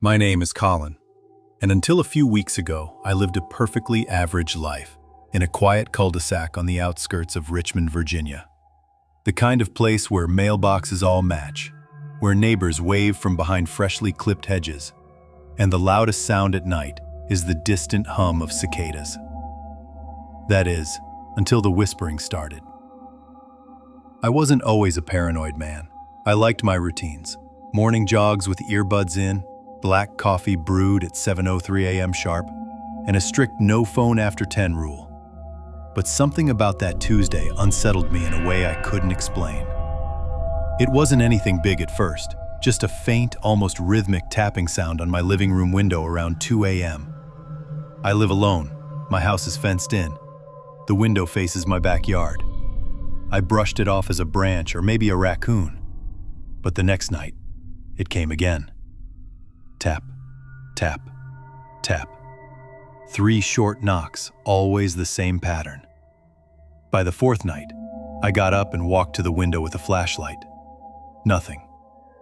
My name is Colin, and until a few weeks ago, I lived a perfectly average life in a quiet cul-de-sac on the outskirts of Richmond, Virginia. The kind of place where mailboxes all match, where neighbors wave from behind freshly clipped hedges, and the loudest sound at night is the distant hum of cicadas. That is, until the whispering started. I wasn't always a paranoid man. I liked my routines. Morning jogs with earbuds in, black coffee brewed at 7:03 a.m. sharp, and a strict no phone after 10 rule. But something about that Tuesday unsettled me in a way I couldn't explain. It wasn't anything big at first, just a faint, almost rhythmic tapping sound on my living room window around 2 a.m. I live alone. My house is fenced in. The window faces my backyard. I brushed it off as a branch or maybe a raccoon. But the next night, it came again. Tap, tap, tap. 3 short knocks, always the same pattern. By the 4th night, I got up and walked to the window with a flashlight. Nothing.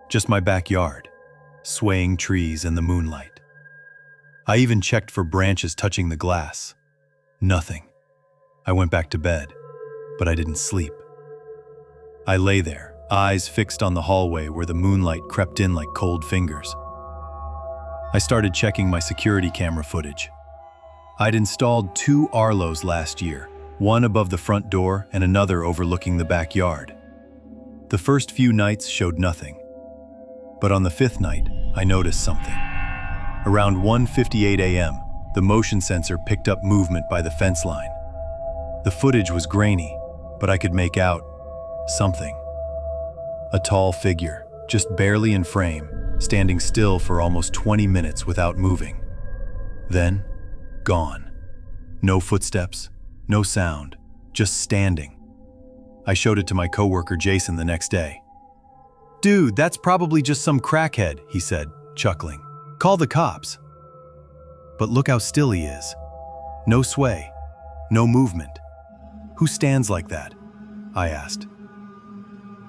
Just my backyard, swaying trees in the moonlight. I even checked for branches touching the glass. Nothing. I went back to bed, but I didn't sleep. I lay there, eyes fixed on the hallway where the moonlight crept in like cold fingers. I started checking my security camera footage. I'd installed 2 Arlos last year, one above the front door and another overlooking the backyard. The first few nights showed nothing. But on the 5th night, I noticed something. Around 1:58 a.m., the motion sensor picked up movement by the fence line. The footage was grainy, but I could make out something. A tall figure, just barely in frame, standing still for almost 20 minutes without moving. Then, gone. No footsteps, no sound, just standing. I showed it to my coworker Jason the next day. "Dude, that's probably just some crackhead," he said, chuckling. "Call the cops." But look how still he is. No sway, no movement. "Who stands like that?" I asked.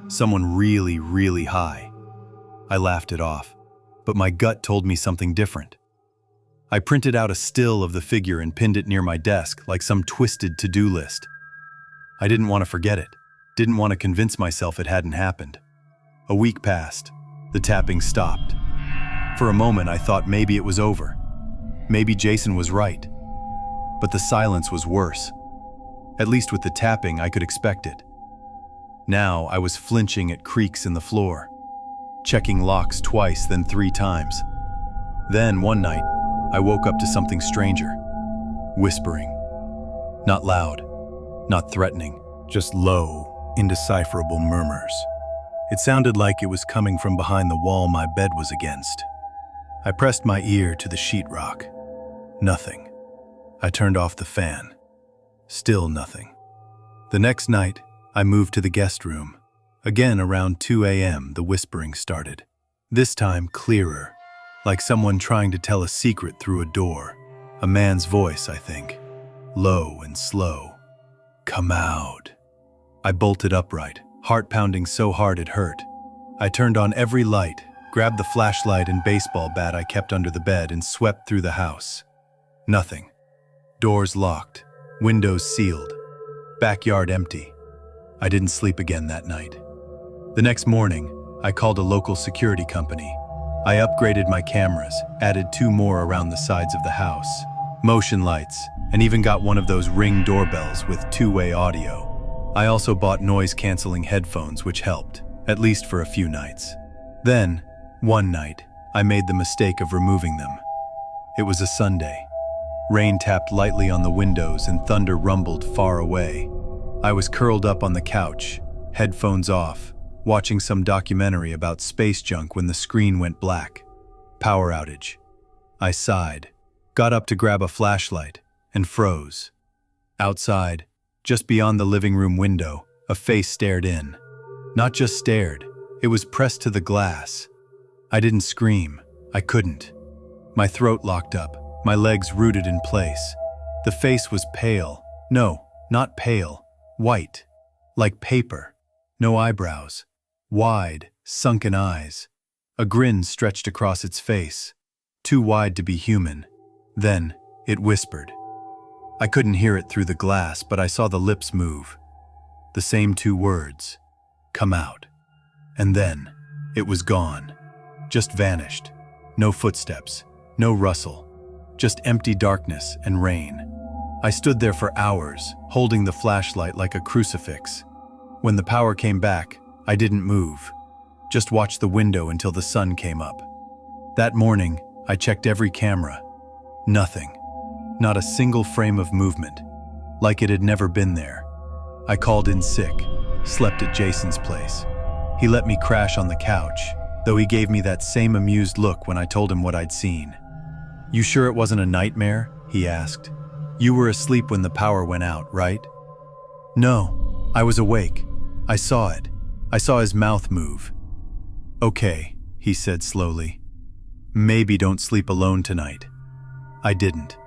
"Someone really, really high." I laughed it off, but my gut told me something different. I printed out a still of the figure and pinned it near my desk like some twisted to-do list. I didn't want to forget it, didn't want to convince myself it hadn't happened. A week passed. The tapping stopped. For a moment, I thought maybe it was over. Maybe Jason was right. But the silence was worse. At least with the tapping, I could expect it. Now, I was flinching at creaks in the floor, checking locks twice, then 3 times. Then, one night, I woke up to something stranger. Whispering. Not loud, not threatening, just low, indecipherable murmurs. It sounded like it was coming from behind the wall my bed was against. I pressed my ear to the sheetrock. Nothing. I turned off the fan. Still nothing. The next night, I moved to the guest room. Again, around 2 a.m., the whispering started. This time, clearer, like someone trying to tell a secret through a door. A man's voice, I think. Low and slow. "Come out." I bolted upright, heart pounding so hard it hurt. I turned on every light, grabbed the flashlight and baseball bat I kept under the bed and swept through the house. Nothing. Doors locked, windows sealed, backyard empty. I didn't sleep again that night. The next morning, I called a local security company. I upgraded my cameras, added 2 more around the sides of the house, motion lights, and even got one of those Ring doorbells with 2-way audio. I also bought noise-canceling headphones, which helped, at least for a few nights. Then, one night, I made the mistake of removing them. It was a Sunday. Rain tapped lightly on the windows and thunder rumbled far away. I was curled up on the couch, headphones off, watching some documentary about space junk when the screen went black. Power outage. I sighed, got up to grab a flashlight, and froze. Outside, just beyond the living room window, a face stared in. Not just stared, it was pressed to the glass. I didn't scream. I couldn't. My throat locked up, my legs rooted in place. The face was pale. No, not pale. White. Like paper. No eyebrows. Wide, sunken eyes. A grin stretched across its face. too wide to be human. Then, it whispered. I couldn't hear it through the glass, but I saw the lips move. The same two words. Come out. And then, it was gone. Just vanished. No footsteps, no rustle. Just empty darkness and rain. I stood there for hours, holding the flashlight like a crucifix. When the power came back, I didn't move. Just watched the window until the sun came up. That morning, I checked every camera. Nothing. Not a single frame of movement. Like it had never been there. I called in sick, slept at Jason's place. He let me crash on the couch, though he gave me that same amused look when I told him what I'd seen. You sure it wasn't a nightmare? He asked. You were asleep when the power went out, right? No, I was awake. I saw it. I saw his mouth move. Okay, he said slowly. Maybe don't sleep alone tonight. I didn't.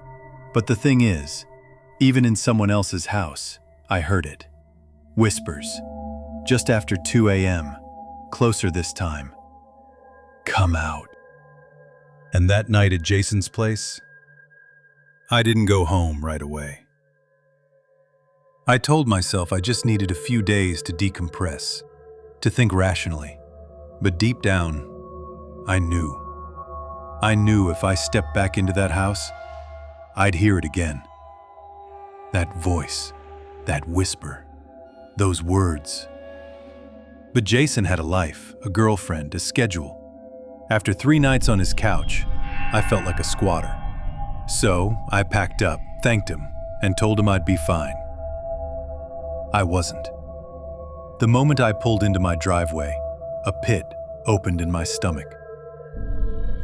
But the thing is, even in someone else's house, I heard it. Whispers. Just after 2 a.m., closer this time. Come out. And that night at Jason's place, I didn't go home right away. I told myself I just needed a few days to decompress, to think rationally. But deep down, I knew. I knew if I stepped back into that house, I'd hear it again. That voice, that whisper, those words. But Jason had a life, a girlfriend, a schedule. After 3 nights on his couch, I felt like a squatter. So I packed up, thanked him, and told him I'd be fine. I wasn't. The moment I pulled into my driveway, a pit opened in my stomach.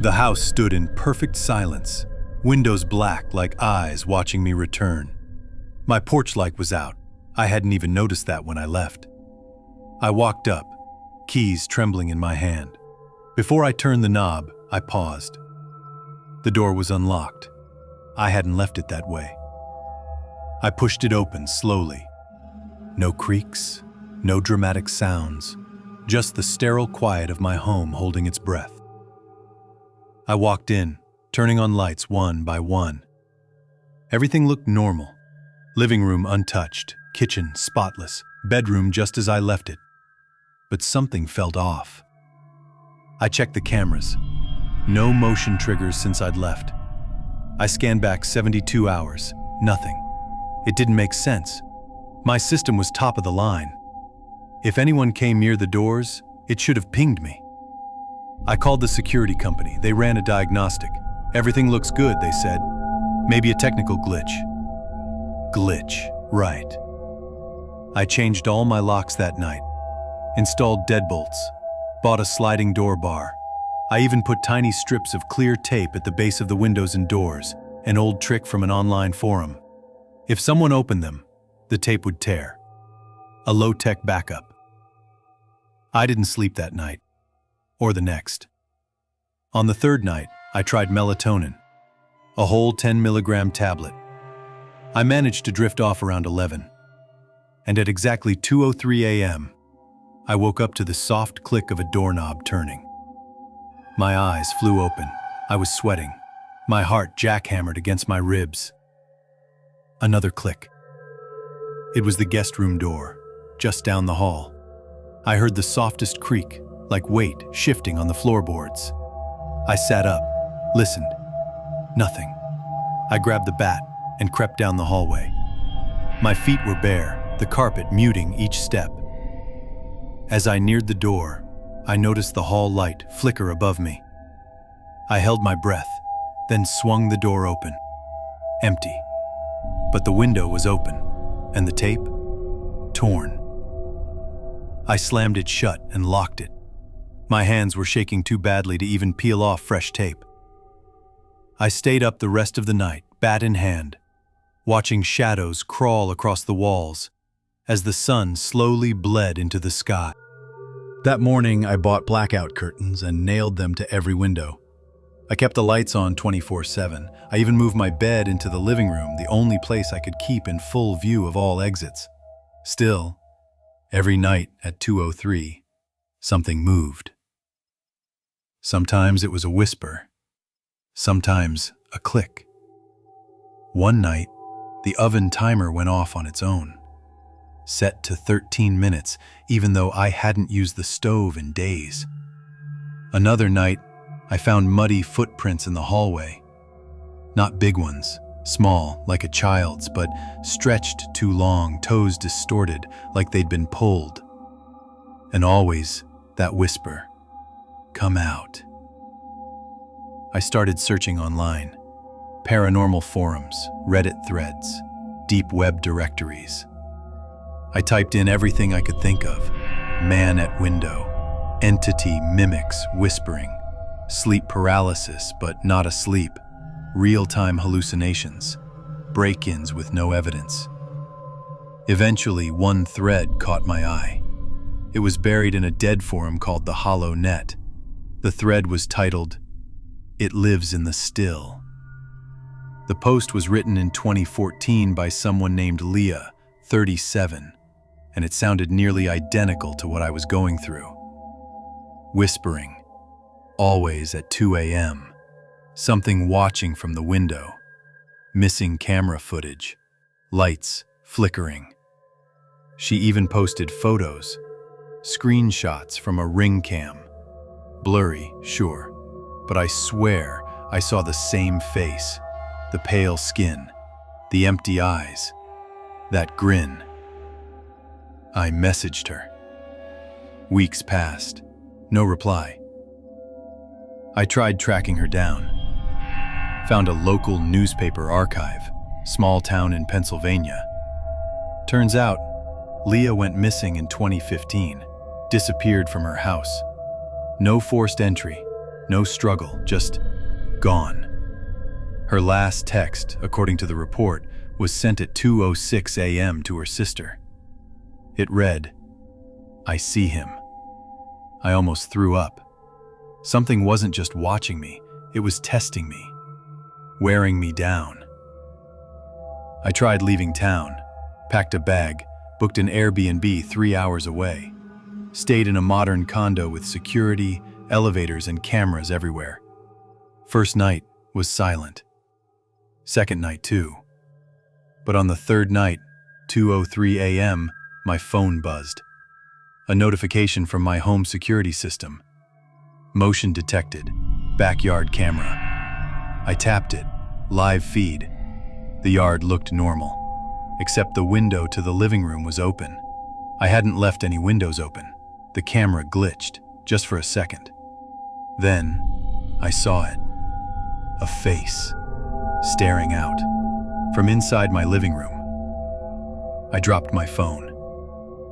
The house stood in perfect silence, windows black like eyes watching me return. My porch light was out. I hadn't even noticed that when I left. I walked up, keys trembling in my hand. Before I turned the knob, I paused. The door was unlocked. I hadn't left it that way. I pushed it open slowly. No creaks, no dramatic sounds, just the sterile quiet of my home holding its breath. I walked in, turning on lights one by one. Everything looked normal. Living room untouched, kitchen spotless, bedroom just as I left it. But something felt off. I checked the cameras. No motion triggers since I'd left. I scanned back 72 hours. Nothing. It didn't make sense. My system was top of the line. If anyone came near the doors, it should have pinged me. I called the security company. They ran a diagnostic. Everything looks good, they said. Maybe a technical glitch. Glitch, right. I changed all my locks that night. Installed deadbolts. Bought a sliding door bar. I even put tiny strips of clear tape at the base of the windows and doors, an old trick from an online forum. If someone opened them, the tape would tear. A low-tech backup. I didn't sleep that night, or the next. On the 3rd night, I tried melatonin, a whole 10-milligram tablet. I managed to drift off around 11, and at exactly 2:03 a.m., I woke up to the soft click of a doorknob turning. My eyes flew open. I was sweating. My heart jackhammered against my ribs. Another click. It was the guest room door, just down the hall. I heard the softest creak, like weight shifting on the floorboards. I sat up, listened. Nothing. I grabbed the bat and crept down the hallway. My feet were bare, the carpet muting each step. As I neared the door, I noticed the hall light flicker above me. I held my breath, then swung the door open. Empty. But the window was open, and the tape? Torn. I slammed it shut and locked it. My hands were shaking too badly to even peel off fresh tape. I stayed up the rest of the night, bat in hand, watching shadows crawl across the walls as the sun slowly bled into the sky. That morning, I bought blackout curtains and nailed them to every window. I kept the lights on 24/7. I even moved my bed into the living room, the only place I could keep in full view of all exits. Still, every night at 2:03, something moved. Sometimes it was a whisper. sometimes a click. One night, the oven timer went off on its own, set to 13 minutes, even though I hadn't used the stove in days. Another night, I found muddy footprints in the hallway. Not big ones, small, like a child's, but stretched too long, toes distorted, like they'd been pulled. And always that whisper, "Come out." I started searching online. Paranormal forums, Reddit threads, deep web directories. I typed in everything I could think of. Man at window, entity mimics whispering, sleep paralysis but not asleep, real-time hallucinations, break-ins with no evidence. Eventually, one thread caught my eye. It was buried in a dead forum called The Hollow Net. The thread was titled, "It Lives in the Still." The post was written in 2014 by someone named Leah, 37, and it sounded nearly identical to what I was going through. Whispering, always at 2 a.m., something watching from the window, missing camera footage, lights flickering. She even posted photos, screenshots from a ring cam. Blurry, sure, but I swear I saw the same face, the pale skin, the empty eyes, that grin. I messaged her. Weeks passed, no reply. I tried tracking her down. Found a local newspaper archive, small town in Pennsylvania. Turns out, Leah went missing in 2015, disappeared from her house. No forced entry, no struggle, just gone. Her last text, according to the report, was sent at 2:06 a.m. to her sister. It read, "I see him." I almost threw up. Something wasn't just watching me, it was testing me, wearing me down. I tried leaving town, packed a bag, booked an Airbnb 3 hours away, stayed in a modern condo with security, elevators, and cameras everywhere. First night was silent. Second night too. But on the third night, 2:03 a.m., my phone buzzed. A notification from my home security system. Motion detected, backyard camera. I tapped it, live feed. The yard looked normal, except the window to the living room was open. I hadn't left any windows open. The camera glitched, just for a second. Then, I saw it. A face, staring out, from inside my living room. I dropped my phone.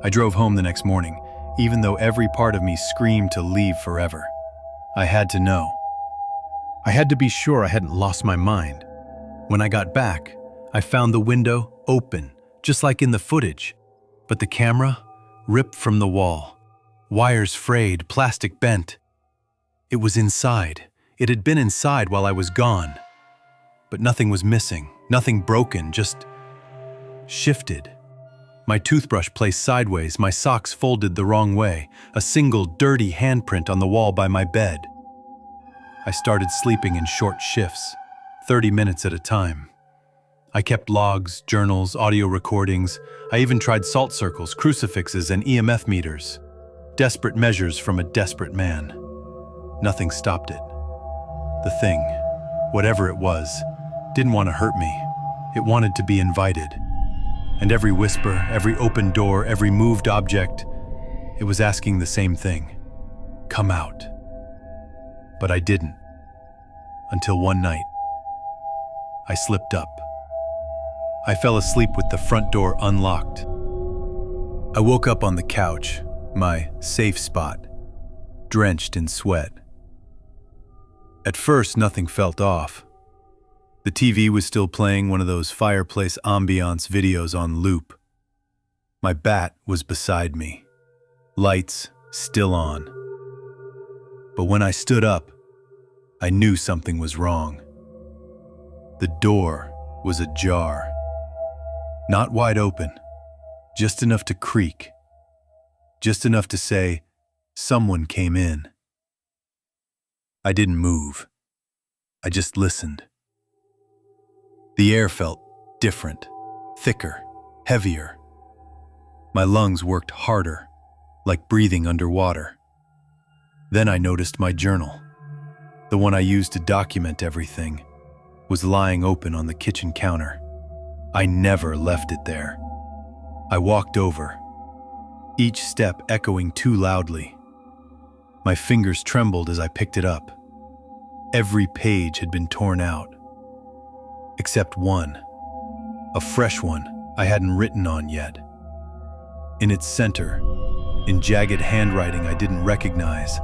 I drove home the next morning, even though every part of me screamed to leave forever. I had to know. I had to be sure I hadn't lost my mind. When I got back, I found the window open, just like in the footage, but the camera ripped from the wall. Wires frayed, plastic bent. It was inside. It had been inside while I was gone. But nothing was missing, nothing broken, just shifted. My toothbrush placed sideways, my socks folded the wrong way, a single dirty handprint on the wall by my bed. I started sleeping in short shifts, 30 minutes at a time. I kept logs, journals, audio recordings. I even tried salt circles, crucifixes, and EMF meters. Desperate measures from a desperate man. Nothing stopped it. The thing, whatever it was, didn't want to hurt me. It wanted to be invited. And every whisper, every open door, every moved object, it was asking the same thing. Come out. But I didn't. Until one night, I slipped up. I fell asleep with the front door unlocked. I woke up on the couch, my safe spot, drenched in sweat. At first, nothing felt off. The TV was still playing one of those fireplace ambiance videos on loop. My bat was beside me, lights still on. But when I stood up, I knew something was wrong. The door was ajar. Not wide open, just enough to creak, just enough to say, someone came in. I didn't move. I just listened. The air felt different, thicker, heavier. My lungs worked harder, like breathing underwater. Then I noticed my journal, the one I used to document everything, was lying open on the kitchen counter. I never left it there. I walked over, each step echoing too loudly. My fingers trembled as I picked it up. Every page had been torn out, except one, a fresh one I hadn't written on yet. In its center, in jagged handwriting I didn't recognize,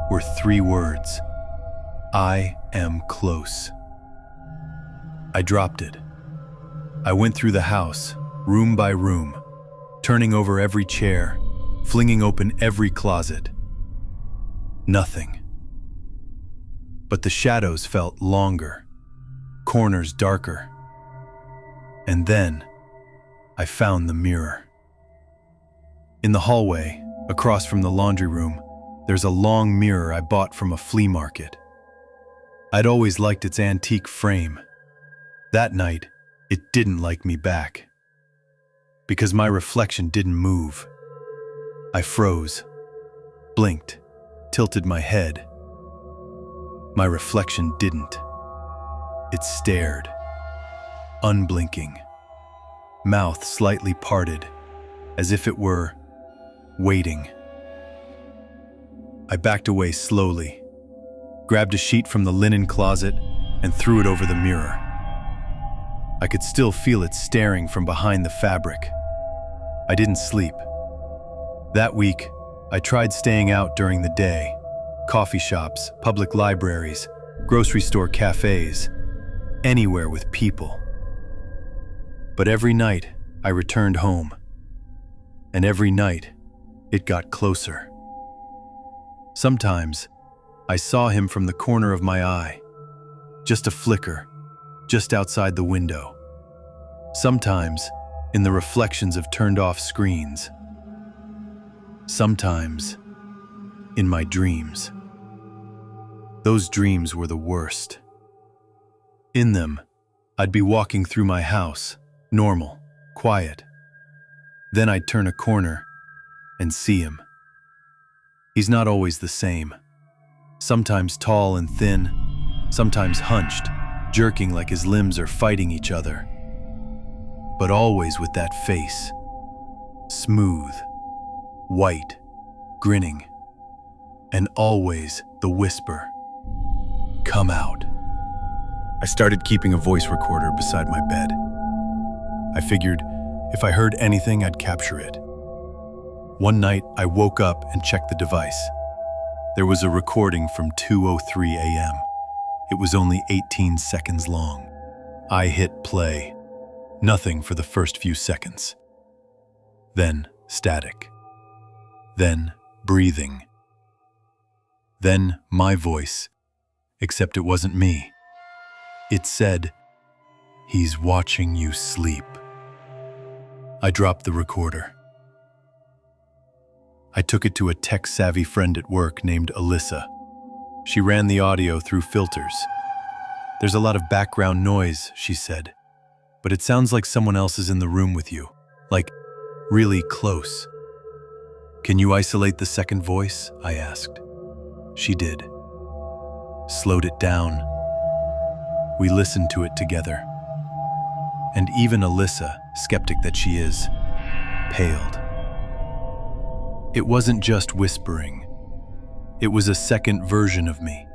were 3 words: I am close. I dropped it. I went through the house, room by room, turning over every chair, flinging open every closet. Nothing. But the shadows felt longer, corners darker. And then I found the mirror. In the hallway, across from the laundry room, there's a long mirror I bought from a flea market. I'd always liked its antique frame. That night, it didn't like me back. Because my reflection didn't move. I froze, blinked, tilted my head. My reflection didn't. It stared, unblinking, mouth slightly parted, as if it were waiting. I backed away slowly, grabbed a sheet from the linen closet, and threw it over the mirror. I could still feel it staring from behind the fabric. I didn't sleep. That week, I tried staying out during the day. Coffee shops, public libraries, grocery store cafes, anywhere with people. But every night, I returned home. And every night, it got closer. Sometimes, I saw him from the corner of my eye. Just a flicker, just outside the window. Sometimes, in the reflections of turned-off screens. Sometimes, in my dreams. Those dreams were the worst. In them, I'd be walking through my house, normal, quiet. Then I'd turn a corner and see him. He's not always the same. Sometimes tall and thin, sometimes hunched, jerking like his limbs are fighting each other. But always with that face. Smooth, white, grinning. And always the whisper. Come out. I started keeping a voice recorder beside my bed. I figured if I heard anything, I'd capture it. One night, I woke up and checked the device. There was a recording from 2:03 a.m. It was only 18 seconds long. I hit play. Nothing for the first few seconds. Then static. Then breathing. Then my voice, except it wasn't me. It said, "He's watching you sleep." I dropped the recorder. I took it to a tech-savvy friend at work named Alyssa. She ran the audio through filters. "There's a lot of background noise," she said, "but it sounds like someone else is in the room with you, like really close." "Can you isolate the second voice?" I asked. She did. Slowed it down. We listened to it together. And even Alyssa, skeptic that she is, paled. It wasn't just whispering. It was a second version of me.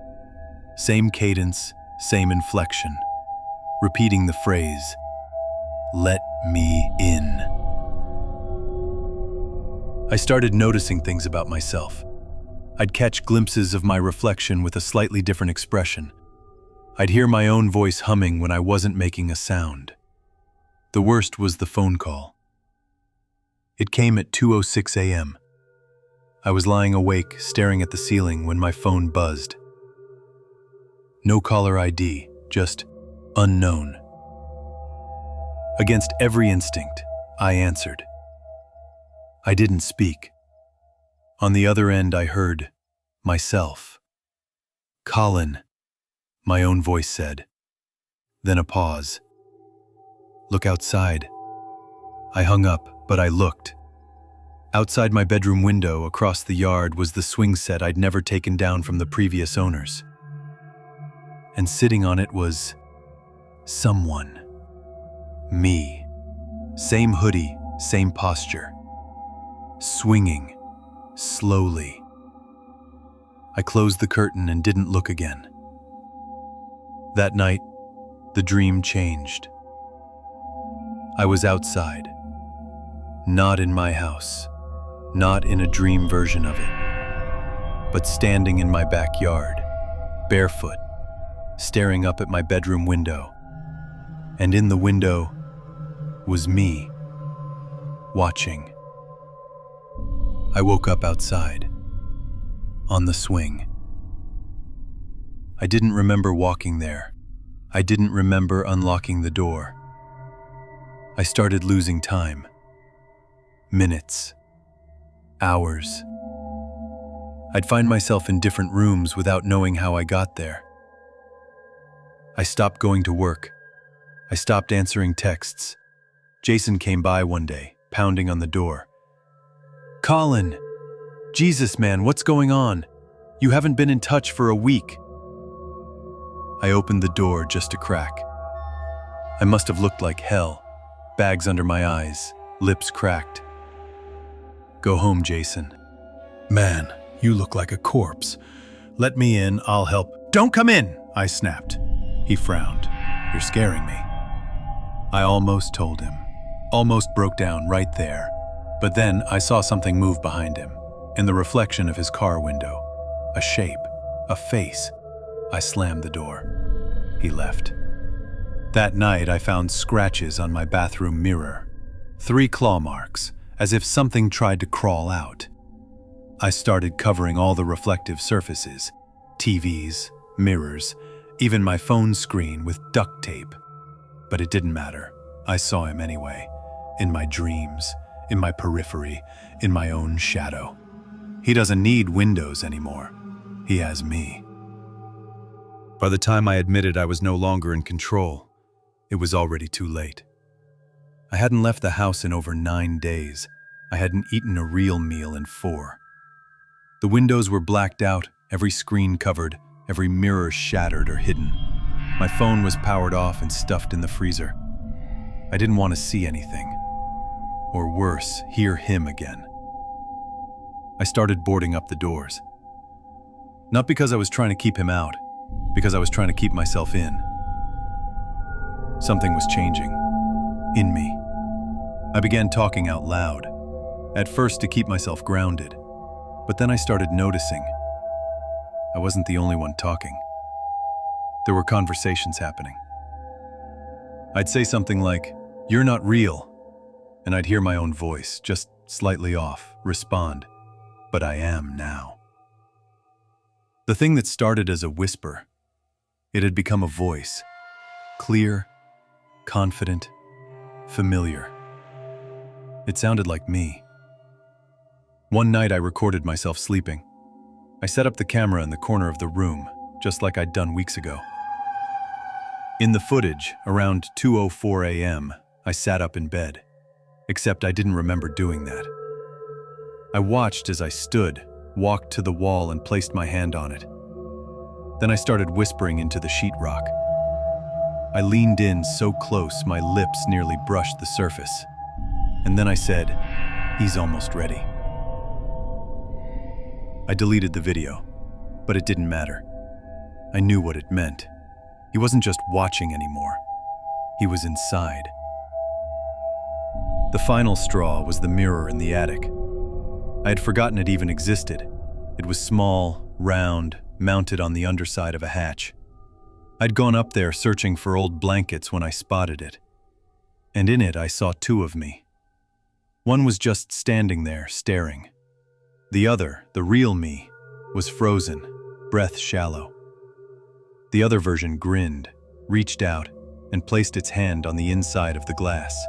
Same cadence, same inflection. Repeating the phrase, "Let me in." I started noticing things about myself. I'd catch glimpses of my reflection with a slightly different expression. I'd hear my own voice humming when I wasn't making a sound. The worst was the phone call. It came at 2:06 a.m. I was lying awake, staring at the ceiling when my phone buzzed. No caller ID, just unknown. Against every instinct, I answered. I didn't speak. On the other end, I heard myself. "Colin, My own voice said. Then a pause. Look outside. I hung up, but I looked. Outside my bedroom window, across the yard, was the swing set I'd never taken down from the previous owners. And sitting on it was someone. Me. Same hoodie, same posture. Swinging, slowly. I closed the curtain and didn't look again. That night, the dream changed. I was outside. Not in my house. Not in a dream version of it. But standing in my backyard, barefoot, staring up at my bedroom window. And in the window was me, watching. I woke up outside, on the swing. I didn't remember walking there. I didn't remember unlocking the door. I started losing time. Minutes. Hours. I'd find myself in different rooms without knowing how I got there. I stopped going to work. I stopped answering texts. Jason came by one day, pounding on the door. Colin! Jesus, man, what's going on? You haven't been in touch for a week. I opened the door just a crack. I must have looked like hell. Bags under my eyes, lips cracked. Go home, Jason. Man, you look like a corpse. Let me in, I'll help. Don't come in, I snapped. He frowned. You're scaring me. I almost told him. Almost broke down right there. But then I saw something move behind him, in the reflection of his car window. A shape, a face. I slammed the door. He left. That night I found scratches on my bathroom mirror. 3 claw marks, as if something tried to crawl out. I started covering all the reflective surfaces, TVs, mirrors, even my phone screen with duct tape. But it didn't matter. I saw him anyway, in my dreams, in my periphery, in my own shadow. He doesn't need windows anymore. He has me. By the time I admitted I was no longer in control, it was already too late. I hadn't left the house in over 9 days. I hadn't eaten a real meal in 4. The windows were blacked out, every screen covered, every mirror shattered or hidden. My phone was powered off and stuffed in the freezer. I didn't want to see anything. Or worse, hear him again. I started boarding up the doors. Not because I was trying to keep him out, because I was trying to keep myself in. Something was changing. In me. I began talking out loud. At first to keep myself grounded. But then I started noticing. I wasn't the only one talking. There were conversations happening. I'd say something like, "You're not real." And I'd hear my own voice, just slightly off, respond, "But I am now." The thing that started as a whisper, it had become a voice. Clear, confident, familiar. It sounded like me. One night I recorded myself sleeping. I set up the camera in the corner of the room, just like I'd done weeks ago. In the footage, around 2:04 a.m., I sat up in bed, except I didn't remember doing that. I watched as I stood, walked to the wall and placed my hand on it. Then I started whispering into the sheetrock. I leaned in so close my lips nearly brushed the surface. And then I said, "He's almost ready." I deleted the video, but it didn't matter. I knew what it meant. He wasn't just watching anymore. He was inside. The final straw was the mirror in the attic. I had forgotten it even existed. It was small, round, mounted on the underside of a hatch. I'd gone up there searching for old blankets when I spotted it. And in it I saw 2 of me. One was just standing there, staring. The other, the real me, was frozen, breath shallow. The other version grinned, reached out, and placed its hand on the inside of the glass.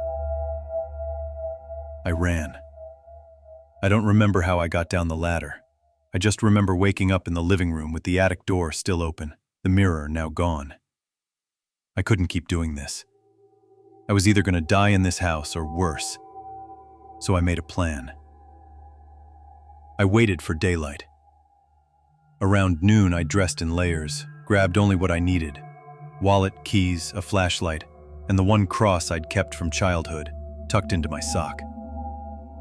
I ran. I don't remember how I got down the ladder. I just remember waking up in the living room with the attic door still open, the mirror now gone. I couldn't keep doing this. I was either going to die in this house or worse, so I made a plan. I waited for daylight. Around noon, I dressed in layers, grabbed only what I needed: wallet, keys, a flashlight, and the one cross I'd kept from childhood, tucked into my sock.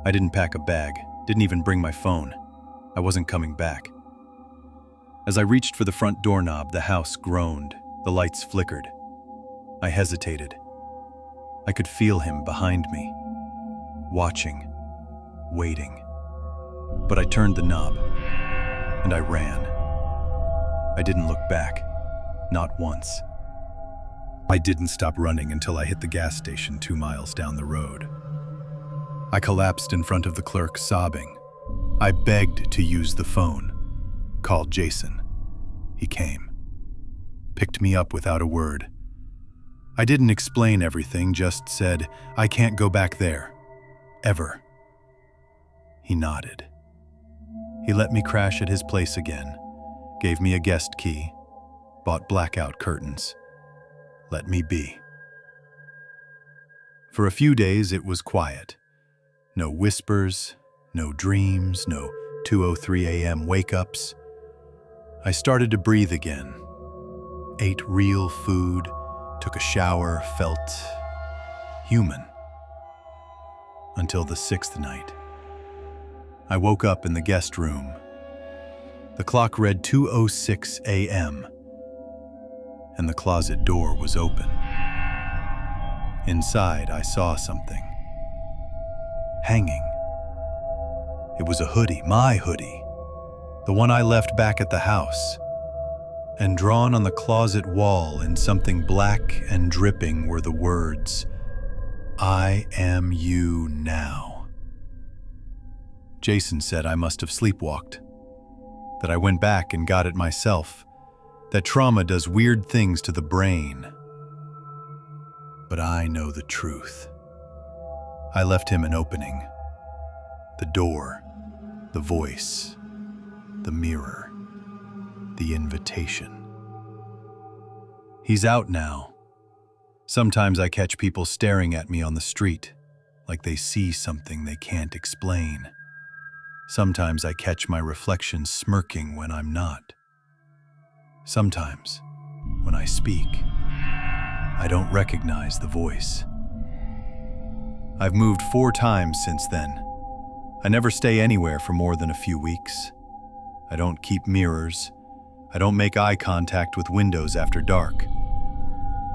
I didn't pack a bag, didn't even bring my phone. I wasn't coming back. As I reached for the front doorknob, the house groaned, the lights flickered. I hesitated. I could feel him behind me, watching, waiting. But I turned the knob, and I ran. I didn't look back, not once. I didn't stop running until I hit the gas station 2 miles down the road. I collapsed in front of the clerk, sobbing. I begged to use the phone, called Jason. He came, picked me up without a word. I didn't explain everything, just said, "I can't go back there. Ever." He nodded. He let me crash at his place again, gave me a guest key, bought blackout curtains, let me be. For a few days it was quiet. No whispers, no dreams, no 2:03 a.m. wake-ups. I started to breathe again, ate real food, took a shower, felt human. Until the 6th night. I woke up in the guest room. The clock read 2:06 a.m., and the closet door was open. Inside, I saw something. Hanging. It was a hoodie, my hoodie, the one I left back at the house. And drawn on the closet wall in something black and dripping were the words, "I am you now." Jason said I must have sleepwalked, that I went back and got it myself, that trauma does weird things to the brain. But I know the truth. I left him an opening, the door, the voice, the mirror, the invitation. He's out now. Sometimes I catch people staring at me on the street, like they see something they can't explain. Sometimes I catch my reflection smirking when I'm not. Sometimes, when I speak, I don't recognize the voice. I've moved 4 times since then. I never stay anywhere for more than a few weeks. I don't keep mirrors. I don't make eye contact with windows after dark.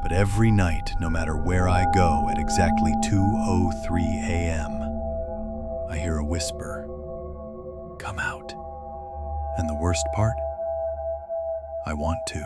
But every night, no matter where I go at exactly 2:03 a.m., I hear a whisper, "Come out." And the worst part? I want to.